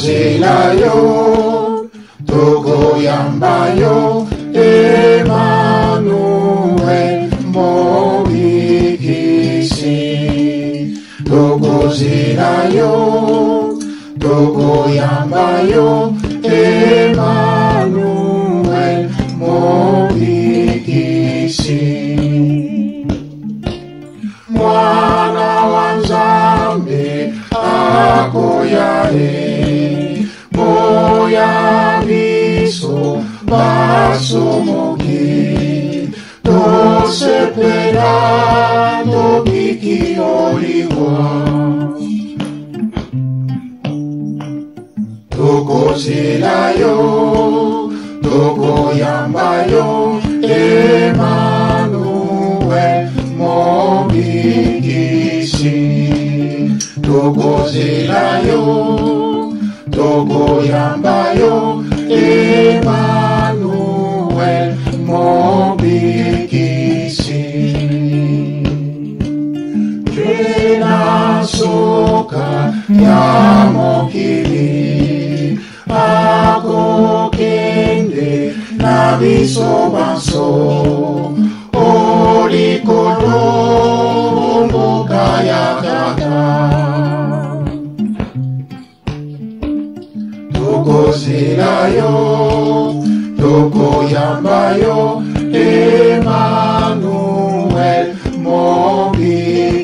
tokozela yo, tokoyamba yo, Emmanuel, mobikisi. Tokozela yo, tokoyamba yo, Emmanuel, mobikisi. Mwana wa Nzambe akoyae, moya biso basomoki, tosepela tobiki oliwa. Tokozela yo, tokoyamba yo, Emmanuel, mobikisi. Tokozela yo, tokoyamba yo, Emmanuel, mobikisi. Jena soka ya mokili, akokende na biso baso, olikolo mboka ya kaka. Tokozela yo, tokoyamba yo, Emmanuel, mobikisi.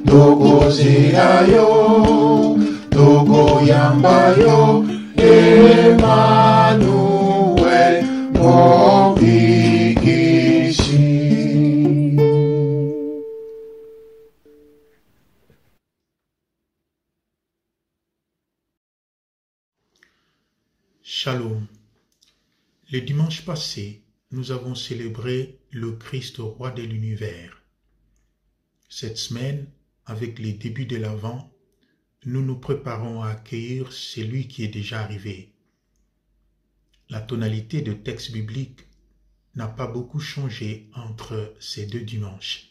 Tokozela yo, tokoyamba yo, Emmanuel, mobikisi. Shalom. Le dimanche passé, nous avons célébré le Christ roi de l'univers. Cette semaine, avec les débuts de l'Avent, nous nous préparons à accueillir celui qui est déjà arrivé. La tonalité de texte biblique n'a pas beaucoup changé entre ces deux dimanches.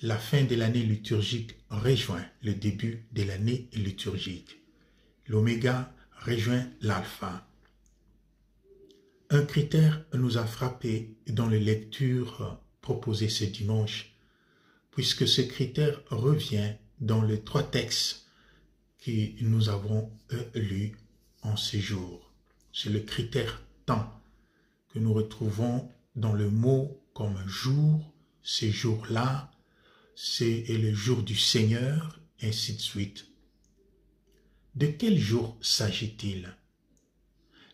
La fin de l'année liturgique rejoint le début de l'année liturgique. L'oméga rejoint l'alpha. Un critère nous a frappé dans les lectures proposées ce dimanche, puisque ce critère revient dans les trois textes que nous avons lus en ce jour. C'est le critère temps que nous retrouvons dans le mot comme jour, ce jour-là, c'est le jour du Seigneur, ainsi de suite. De quel jour s'agit-il?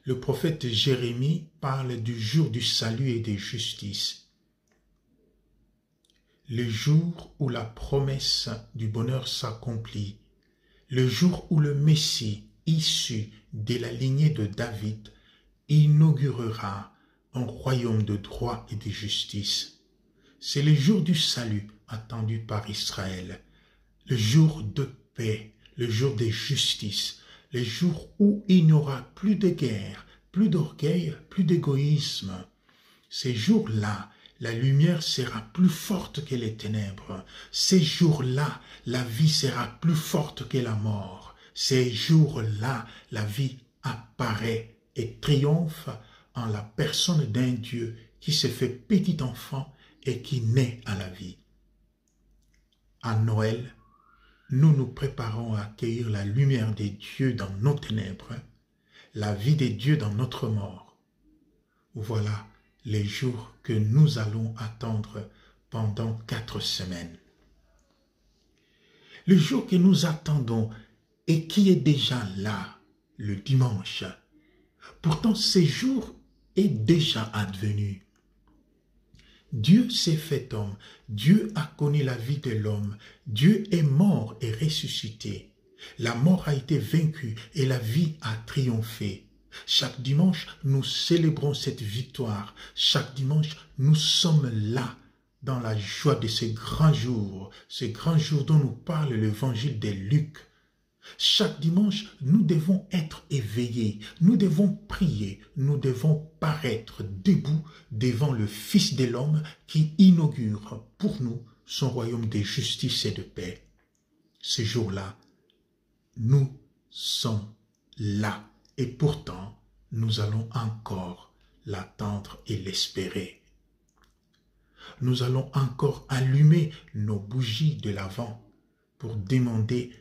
Le prophète Jérémie parle du jour du salut et de justice. Le jour où la promesse du bonheur s'accomplit, le jour où le Messie, issu de la lignée de David, inaugurera un royaume de droit et de justice. C'est le jour du salut attendu par Israël, le jour de paix, le jour de justice, le jour où il n'y aura plus de guerre, plus d'orgueil, plus d'égoïsme. Ces jours-là, la lumière sera plus forte que les ténèbres. Ces jours-là, la vie sera plus forte que la mort. Ces jours-là, la vie apparaît et triomphe en la personne d'un Dieu qui se fait petit enfant et qui naît à la vie. À Noël, nous nous préparons à accueillir la lumière de Dieu dans nos ténèbres, la vie de Dieu dans notre mort. Voilà les jours que nous allons attendre pendant 4 semaines. Le jour que nous attendons et qui est déjà là, le dimanche. Pourtant, ce jour est déjà advenu. Dieu s'est fait homme, Dieu a connu la vie de l'homme, Dieu est mort et ressuscité. La mort a été vaincue et la vie a triomphé. Chaque dimanche, nous célébrons cette victoire. Chaque dimanche, nous sommes là dans la joie de ce grand jour dont nous parle l'évangile de Luc. Chaque dimanche, nous devons être éveillés, nous devons prier, nous devons paraître debout devant le Fils de l'homme qui inaugure pour nous son royaume de justice et de paix. Ce jour-là, nous sommes là et pourtant nous allons encore l'attendre et l'espérer. Nous allons encore allumer nos bougies de l'Avent pour demander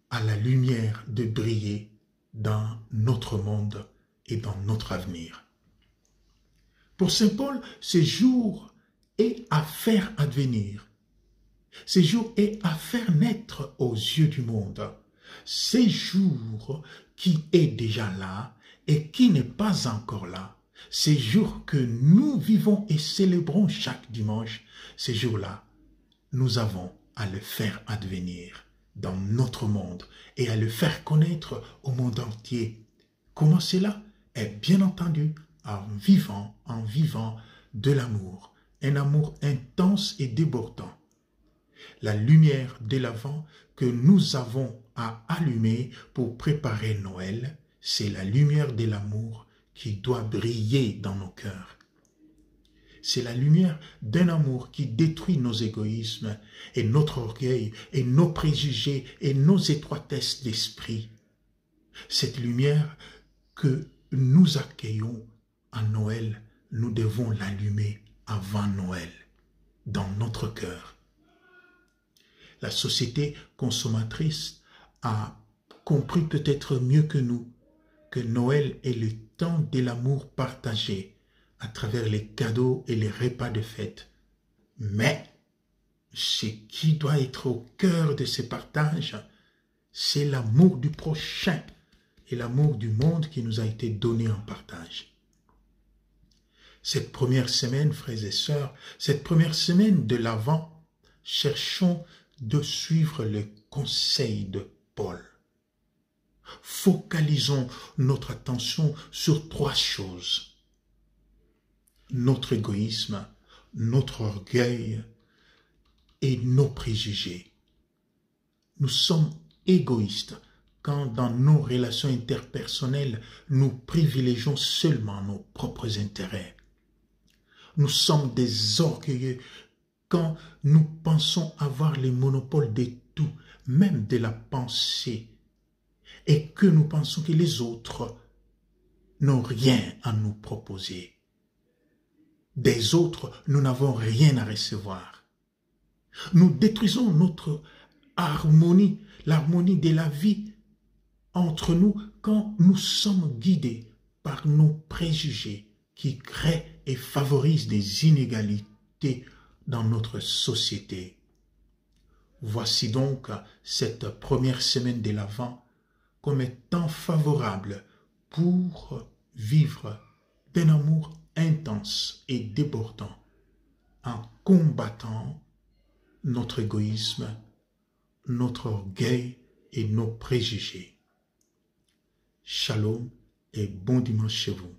à la lumière de briller dans notre monde et dans notre avenir. Pour Saint Paul, ce jour est à faire advenir. Ce jour est à faire naître aux yeux du monde. Ce jour qui est déjà là et qui n'est pas encore là. Ces jours que nous vivons et célébrons chaque dimanche, ces jours-là, nous avons à le faire advenir dans notre monde et à le faire connaître au monde entier. Comment cela? Est bien entendu en vivant de l'amour, un amour intense et débordant. La lumière de l'Avent que nous avons à allumer pour préparer Noël, c'est la lumière de l'amour qui doit briller dans nos cœurs. C'est la lumière d'un amour qui détruit nos égoïsmes et notre orgueil et nos préjugés et nos étroitesses d'esprit. Cette lumière que nous accueillons à Noël, nous devons l'allumer avant Noël, dans notre cœur. La société consommatrice a compris peut-être mieux que nous que Noël est le temps de l'amour partagé à travers les cadeaux et les repas de fête. Mais ce qui doit être au cœur de ce partage, c'est l'amour du prochain et l'amour du monde qui nous a été donné en partage. Cette première semaine, frères et sœurs, cette première semaine de l'Avent, cherchons de suivre le conseil de Paul. Focalisons notre attention sur 3 choses. Notre égoïsme, notre orgueil et nos préjugés. Nous sommes égoïstes quand dans nos relations interpersonnelles, nous privilégions seulement nos propres intérêts. Nous sommes des orgueilleux quand nous pensons avoir le monopole de tout, même de la pensée, et que nous pensons que les autres n'ont rien à nous proposer. Des autres, nous n'avons rien à recevoir. Nous détruisons notre harmonie, l'harmonie de la vie entre nous quand nous sommes guidés par nos préjugés qui créent et favorisent des inégalités dans notre société. Voici donc cette première semaine de l'Avent comme étant favorable pour vivre d'un amour intense et débordant en combattant notre égoïsme, notre orgueil et nos préjugés. Shalom et bon dimanche chez vous.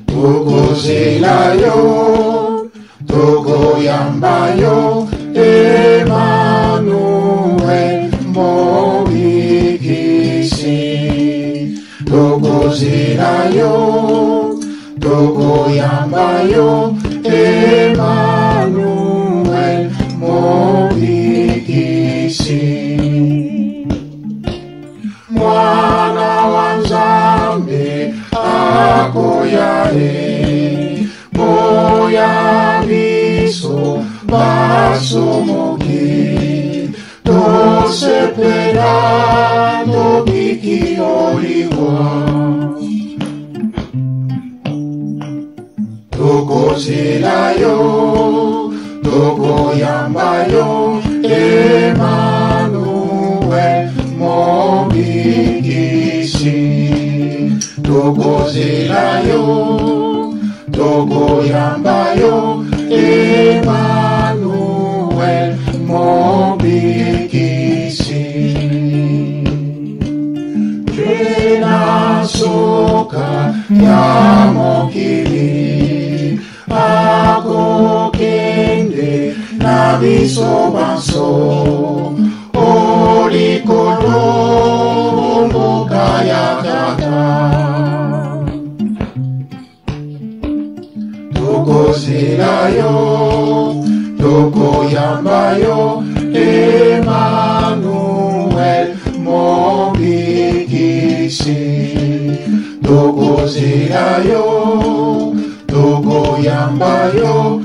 Tokozela yo, tokoyamba yo, Emmanuel mobikisi. Tokozela yo, tokoyamba yo, Emmanuel mobikisi. Mwana wa Nzambe akoyale, moya biso basomoki, tosepela tobiki oliwa. Tokozela yo, tokoyamba yo, Emmanuel mobikisi. Tokozela yo, tokoyamba yo, Emmanuel mobikisi. Tena soka ya mokili, akokende na biso baso, yamba yo Emmanuel mobikisi tokozela yo tokoyamba yo